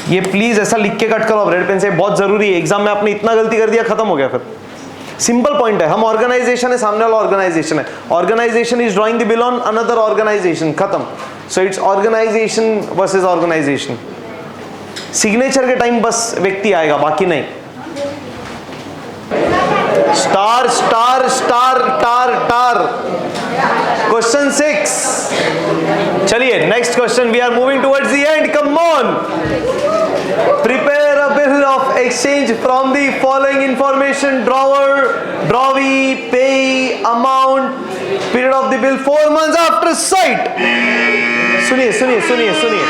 ये प्लीज ऐसा लिख के कट करो रेड पेन से, बहुत जरूरी है। एग्जाम में आपने इतना गलती कर दिया, खत्म हो गया फिर। सिंपल पॉइंट है, हम ऑर्गेनाइजेशन है, सामने वाला ऑर्गेनाइजेशन है, organisation is drawing the bill on another organisation, खत्म. So it's organisation versus organisation. Signature के टाइम बस व्यक्ति आएगा, बाकी नहीं. स्टार स्टार स्टार टार टार. क्वेश्चन 6. चलिए next question, we are moving towards the end. Come on. Prepare a bill of exchange from the following information: drawer, drawee, payee, amount, period of the bill 4 months after sight. सुनिए सुनिए सुनिए सुनिए,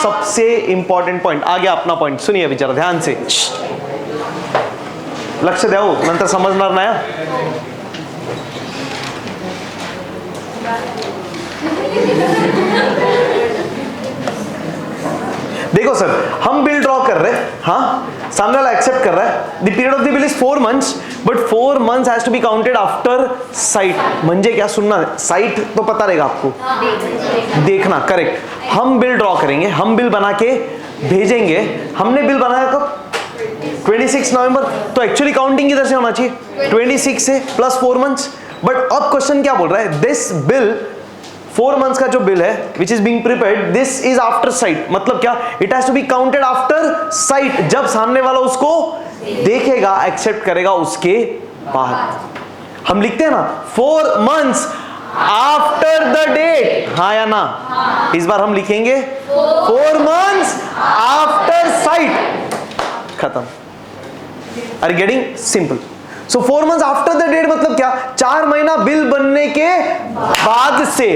सबसे इंपॉर्टेंट पॉइंट आ गया. अपना पॉइंट सुनिए विचार ध्यान से, लक्ष द्या हो, नंतर समजणार नाही. देखो सर, हम बिल ड्रॉ कर रहे हैं, हाँ, सामने वाला एक्सेप्ट कर रहा है. The period of the bill is 4 months, but 4 months has to be counted after sight. म्हणजे क्या, सुनना, साइट तो पता रहेगा आपको, देखना, करेक्ट. हम बिल ड्रॉ करेंगे, हम बिल बना के भेजेंगे. हमने बिल बनाया कब? 26 नवंबर. तो एक्चुअली काउंटिंग किधर से होना चाहिए? 26 से प्लस 4 months. बट अब क्वेश्चन क्या बोल रहा है? दिस बिल 4 months का जो बिल है which is being prepared, this is after sight. मतलब क्या? It has to be counted after sight. जब सामने वाला उसको देखेगा, एक्सेप्ट करेगा, उसके बाद. हम लिखते हैं ना 4 months आफ्टर द डेट, हाँ या ना? इस बार हम लिखेंगे 4 months आफ्टर साइट. खत्म. Are getting simple? So 4 months after the date मतलब क्या? 4 महीना बिल बनने के बाद से.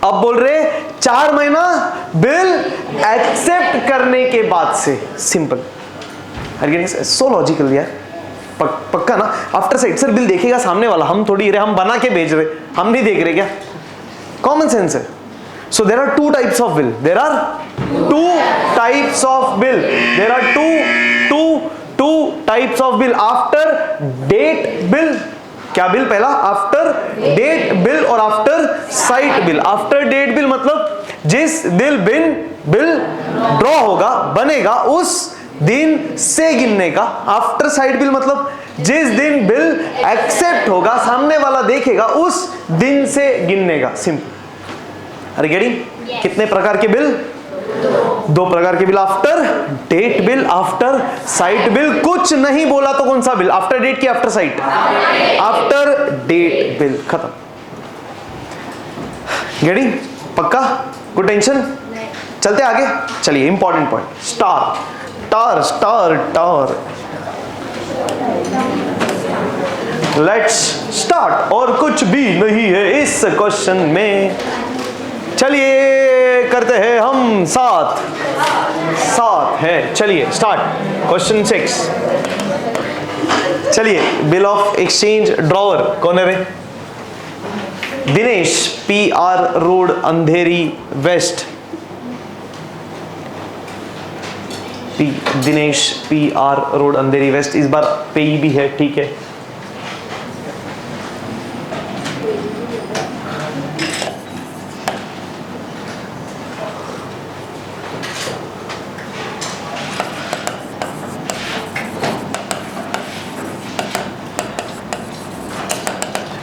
अब बोल रहे 4 महीना बिल एक्सेप्ट करने के बाद से. सिंपल. सो लॉजिकल यार. पक्का ना? After site. सर बिल देखेगा सामने वाला, हम थोड़ी रहे, हम बना के भेज रहे, हम नहीं देख रहे क्या? कॉमन सेंस है. So there are 2 types of bill. There are 2 types of bill. There are two types of bill. After date bill. क्या बिल पहला? आफ्टर डेट बिल और after sight bill. After date bill मतलब जिस दिन बिल ड्रॉ होगा, बनेगा, उस दिन से गिनने का. आफ्टर साइट बिल मतलब जिस दिन बिल एक्सेप्ट होगा, सामने वाला देखेगा, उस दिन से गिनने का. सिंपल. अरे गेटिंग? कितने प्रकार के बिल? 2 प्रकार के bill. After date bill, after sight bill. कुछ नहीं बोला तो कौन सा बिल? आफ्टर डेट की after sight? After date bill. खत्म. गेटिंग? पक्का? Good tension? चलते आगे. चलिए important point. Star tar star tar. Let's start. और कुछ भी नहीं है इस क्वेश्चन में. चलिए करते हैं हम. 7 है. चलिए स्टार्ट. क्वेश्चन 6. चलिए, बिल ऑफ एक्सचेंज ड्रॉवर कौन है रे? दिनेश, PR रोड, अंधेरी वेस्ट. दिनेश, PR रोड, अंधेरी वेस्ट. इस बार पेई भी है, ठीक है.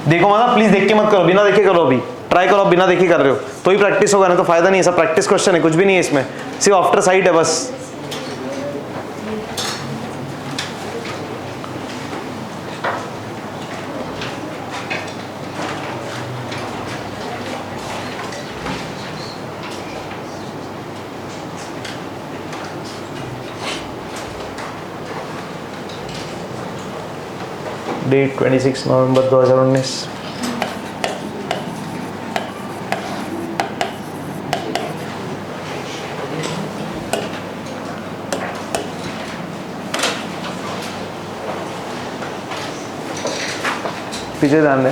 देखो माना, प्लीज देख के मत करो, बिना देखे करो. अभी ट्राई करो, बिना देखे कर रहे हो तो ही प्रैक्टिस होगा, ना तो फायदा नहीं है. सब प्रैक्टिस क्वेश्चन है, कुछ भी नहीं है इसमें, सिर्फ आफ्टर साइट है बस. डेट 26 नवंबर 2019. पीछे ध्यान दें.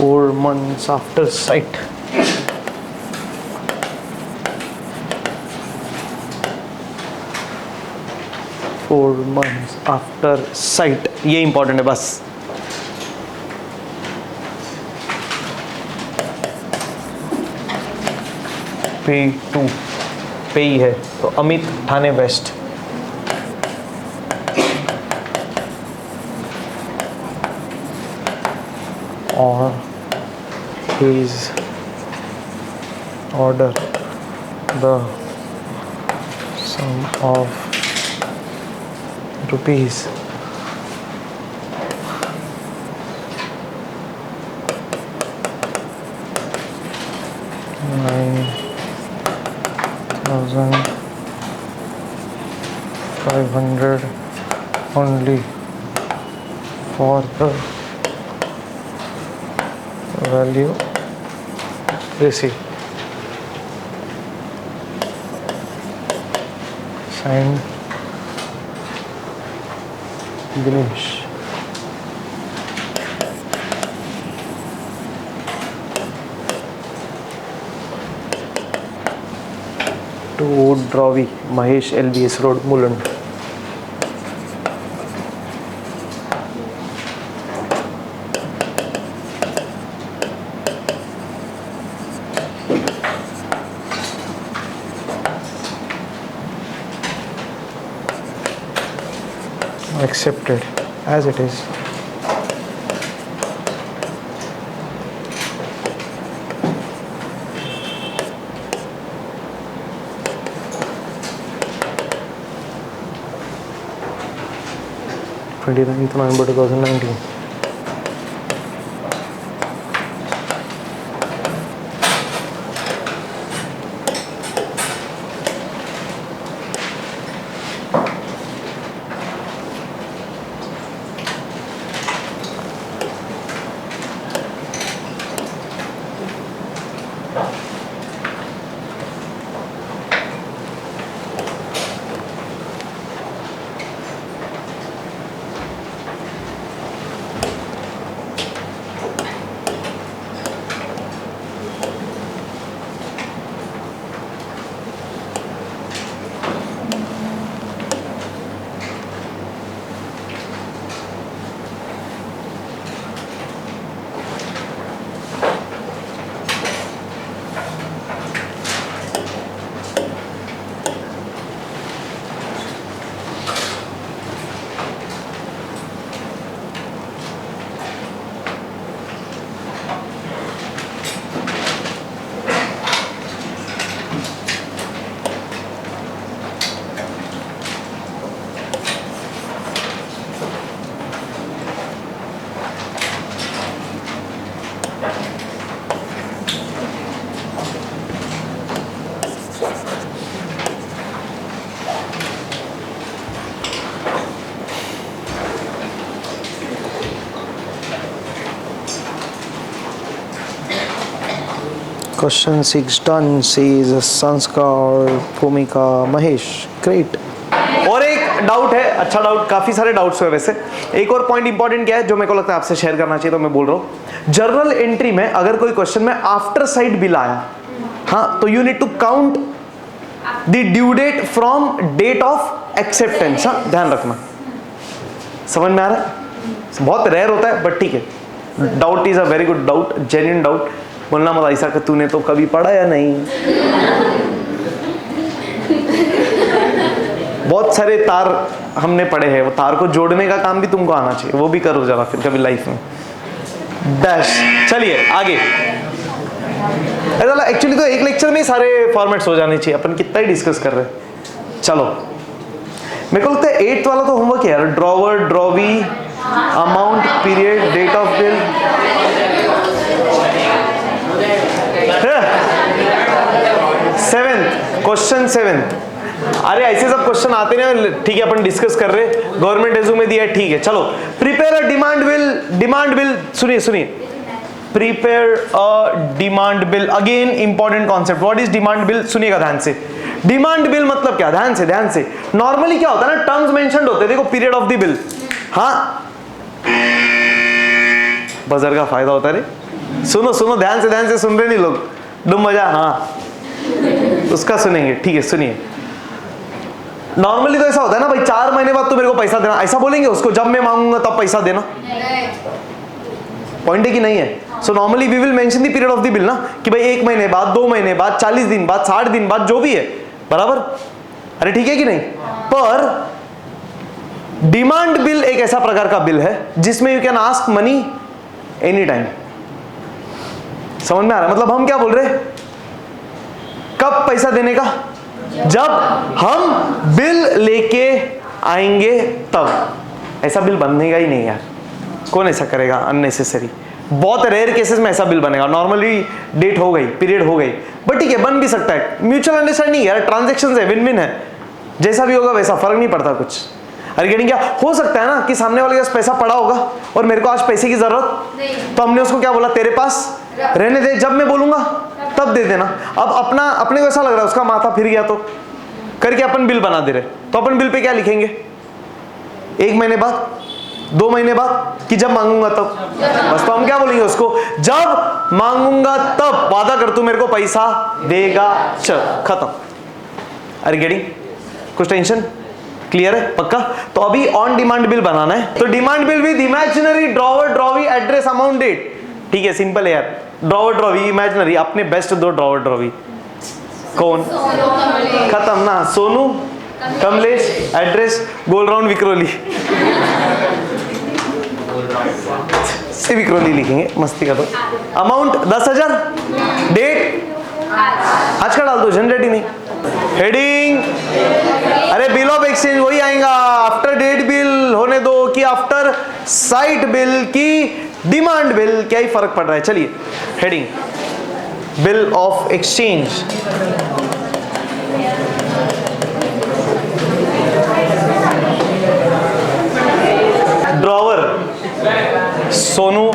4 months after sight. Four months after site, ये इंपॉर्टेंट है बस. P2 पे ही है तो अमित ठाणे वेस्ट. और his order the sum of rupees 9,500 only for the value received. Signed Dinesh. To Dravi, Mahesh, LBS Road, Mulund. Accepted as it is. November 2019. Question 6 done, says Sanskar, Bhumika, Mahesh. Great. और एक डाउट है, अच्छा डाउट, काफी सारे डाउट्स हुए वैसे. एक और पॉइंट इंपॉर्टेंट क्या है जो मेरे को लगता है आपसे शेयर करना चाहिए, तो मैं बोल रहा हूँ. जर्नल एंट्री में अगर कोई क्वेश्चन में आफ्टर साइट बिल आया, हाँ, तो you need to count the due date from date of acceptance. हाँ, ध्यान रखना. समझ में आ रहा है? बहुत रेयर होता है बट ठीक है. Doubt is a very good doubt, genuine doubt. बोलना मत ऐसा कि तूने तो कभी पढ़ा या नहीं. बहुत सारे तार हमने पढ़े हैं, वो तार को जोड़ने का काम भी तुमको आना चाहिए, वो भी करो जरा फिर कभी लाइफ में. डैश. चलिए आगे. एक्चुअली तो एक लेक्चर में सारे फॉर्मेट्स हो जाने चाहिए, अपन कितना ही डिस्कस कर रहे हैं. चलो, मेरे को लगता है 8th वाला तो होमवर्क है यार. Drawer, drawee, amount, period, date of bill. Question 7. अरे ऐसे सब क्वेश्चन आते हैं, ठीक है, अपन डिस्कस कर रहे. गवर्नमेंट रेज्यूमे दिया है, ठीक है. चलो, prepare a demand bill. Demand bill, सुनिए, prepare a demand bill. Again important concept. What is demand bill? सुनिएगा ध्यान से. डिमांड बिल मतलब क्या? ध्यान से. नॉर्मली क्या होता है ना, टर्म्स मेंशन्ड होते हैं. देखो, पीरियड ऑफ द बिल. हाँ, बजर का फायदा होता है रे. सुनो सुनो, ध्यान से सुन रहे नहीं लोग, डुम मजा, हाँ उसका सुनेंगे, ठीक है सुनिए। नॉर्मली तो ऐसा होता है ना भाई, 4 महीने बाद तो मेरे को पैसा देना, ऐसा बोलेंगे उसको, जब मैं मांगूंगा तब पैसा देना। पॉइंट है कि नहीं है? So normally we will mention the period of the bill ना, कि भाई 1 महीने बाद, 2 महीने बाद, 40 दिन बाद, 60 दिन बाद, जो भी है, बराबर। अरे ठीक है कि नहीं? पर डिमांड बिल एक ऐसा प्रकार का बिल है जिसमें you can ask money any time. समझ में आ रहा है? मतलब हम क्या बोल रहे हैं, कब पैसा देने का? जब हम बिल लेके आएंगे तब। ऐसा बिल बनेगा ही नहीं यार, कौन ऐसा करेगा अननेसेसरी। बहुत रेयर केसेस में ऐसा बिल बनेगा, नॉर्मली डेट हो गई, पीरियड हो गई, बट ठीक है बन भी सकता है। म्यूचुअल अंडरस्टैंडिंग यार, ट्रांजैक्शंस है, विन विन है, जैसा भी होगा वैसा, फर्क नहीं पड़ता कुछ। अरे गेटिंग क्या हो सकता है ना कि सामने वाले के पास पैसा पड़ा होगा और मेरे को आज पैसे की जरूरत, तो हमने उसको क्या बोला, तेरे पास रहने दे, जब मैं बोलूंगा तब दे देना। अब अपने को ऐसा लग रहा है उसका माथा फिर गया तो करके अपन बिल बना दे रहे, तो अपन बिल पे क्या लिखेंगे, 1 महीने बाद, 2 महीने बाद, कि जब मांगूंगा तब। बस तो हम क्या बोलेंगे उसको, जब मांगूंगा तब वादा कर तू मेरे को पैसा देगा, चल खत्म। अरे गेटिंग, कुछ टेंशन क्लियर है? पक्का? तो अभी ऑन डिमांड बिल बनाना है, तो demand bill with imaginary drawer drawee address amount date. ठीक है, सिंपल है यार, ड्रॉवर ड्रॉवी इमेजिनरी, अपने बेस्ट दो ड्रॉवर ड्रॉवी। कौन? खत्म ना, सोनू कमलेश, एड्रेस गोल राउंड विक्रोली से विक्रोली लिखेंगे, मस्ती का। तो अमाउंट 10,000, डेट आज का डाल दो, जनरेट ही नहीं। हेडिंग, अरे बिल ऑफ एक्सचेंज वही आएगा, आफ्टर डेट बिल होने दो कि आफ्टर साइट बिल की डिमांड बिल, क्या ही फर्क पड़ रहा है। चलिए heading, bill of exchange. Drawer Sonu,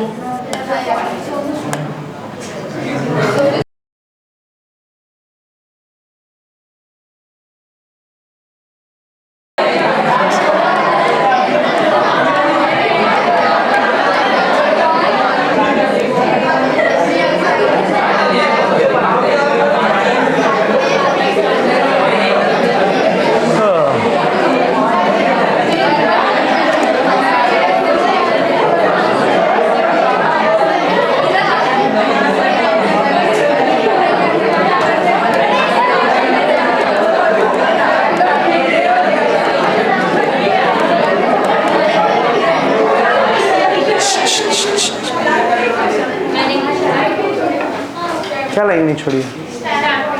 क्या लाइन नहीं छोड़ी?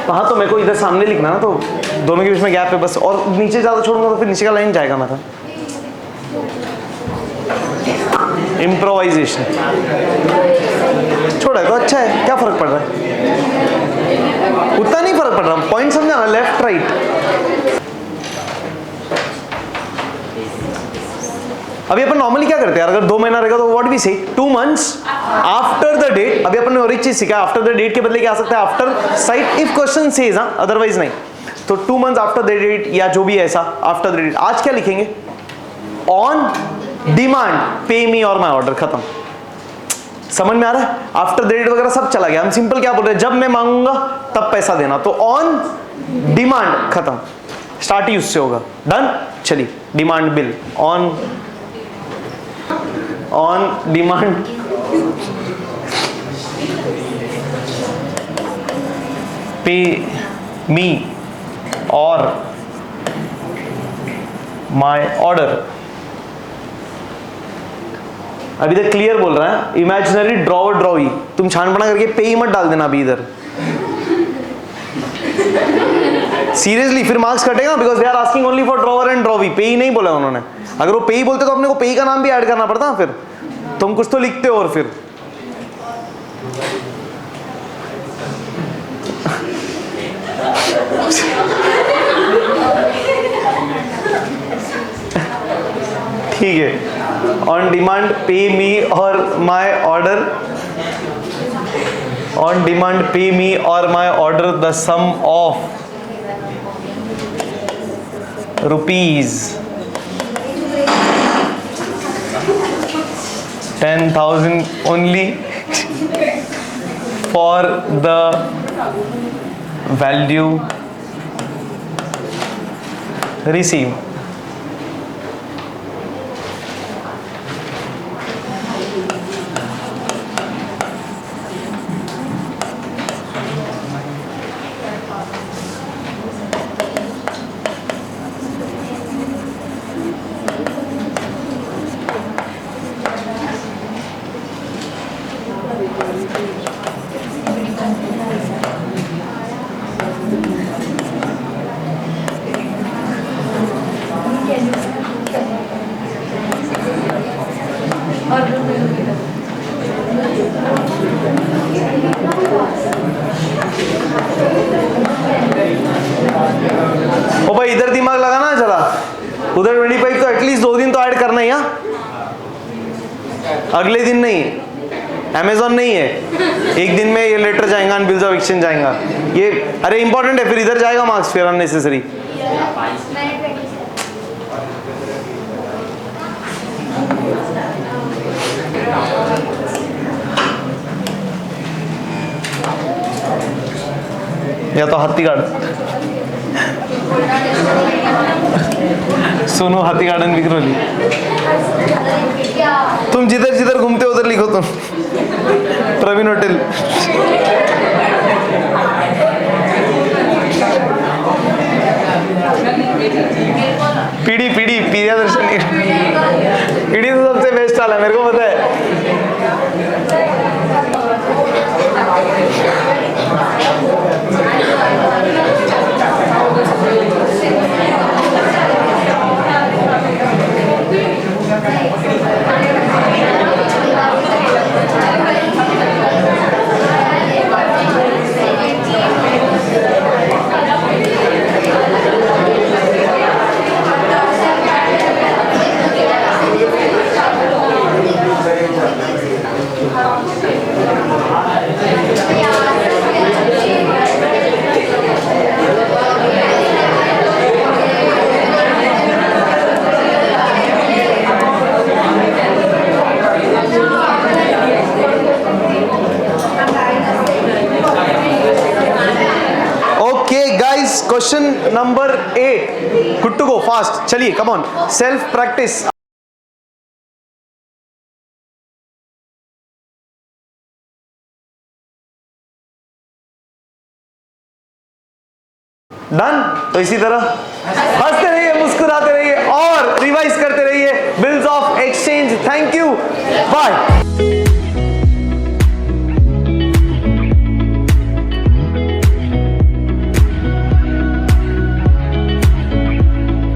हाँ तो मेरे को इधर सामने लिखना ना, तो दोनों के बीच में गैप है बस, और नीचे ज़्यादा छोड़ूंगा तो फिर नीचे का लाइन जाएगा मेरा। इम्प्रोवाइजेशन छोड़ा है तो अच्छा है, क्या फर्क पड़ रहा है? उतना नहीं फर्क पड़ रहा, पॉइंट समझा ना, लेफ्ट राइट। अभी अपन नॉर्मली क्या करते हैं, अगर 2 महीना रहेगा तो व्हाट वी से 2 मंथ्स आफ्टर द डेट। अभी अपन ने और एक चीज सीखा, आफ्टर द डेट के बदले क्या आ सकता है, after site if question says, हाँ अदरवाइज नहीं। तो 2 मंथ्स आफ्टर द डेट या जो भी ऐसा आफ्टर द डेट। आज क्या लिखेंगे, ऑन डिमांड पे मी और माई ऑर्डर, खत्म। समझ में आ रहा है? आफ्टर द डेट वगैरह सब चला गया, हम सिंपल क्या बोल रहे हैं, जब मैं मांगूंगा तब पैसा देना, तो ऑन डिमांड, खत्म। स्टार्ट ही उससे होगा, डन। चलिए demand bill, on demand pay me और माय ऑर्डर। अभी तक क्लियर बोल रहा है, इमेजिनरी ड्रॉवर ड्रॉवी, तुम छानपना करके पे ही मत डाल देना अभी इधर, सीरियसली फिर मार्क्स कटेगा, because they are asking only for drawer and drawee. पे ही नहीं बोला उन्होंने, अगर वो पे ही बोलते तो अपने को पे ही का नाम भी ऐड करना पड़ता, फिर तुम कुछ तो लिखते हो। और फिर ठीक है, ऑन डिमांड पे मी और my order, on demand pay me और my order the sum of rupees 10,000 only for the value received. ओ भाई इधर दिमाग लगाना जरा, उधर 25 तो एटलीस्ट 2 दिन तो ऐड करना ही, हाँ अगले दिन नहीं, अमेजोन नहीं है, एक दिन में ये लेटर जाएगा, बिल्स ऑफ एक्सचेंज जाएगा ये, अरे इंपॉर्टेंट है, फिर इधर जाएगा मार्क्स, फिर अननेसेसरी। या तो हाथी गार्डन, सुनो हाथी गार्डन विक्रोली, तुम जिधर जिधर घूमते हो उधर लिखो तुम, प्रवीण होटल। पीढ़ी पीढ़ी प्रियदर्शन, पीढ़ी तो सबसे बेस्ट वाला है, मेरे को पता है। Question number 8, good to go, fast चलिए, come on, self practice. Done. तो इसी तरह हंसते रहिए, मुस्कुराते रहिए और रिवाइज करते रहिए bills of exchange. Thank you, bye.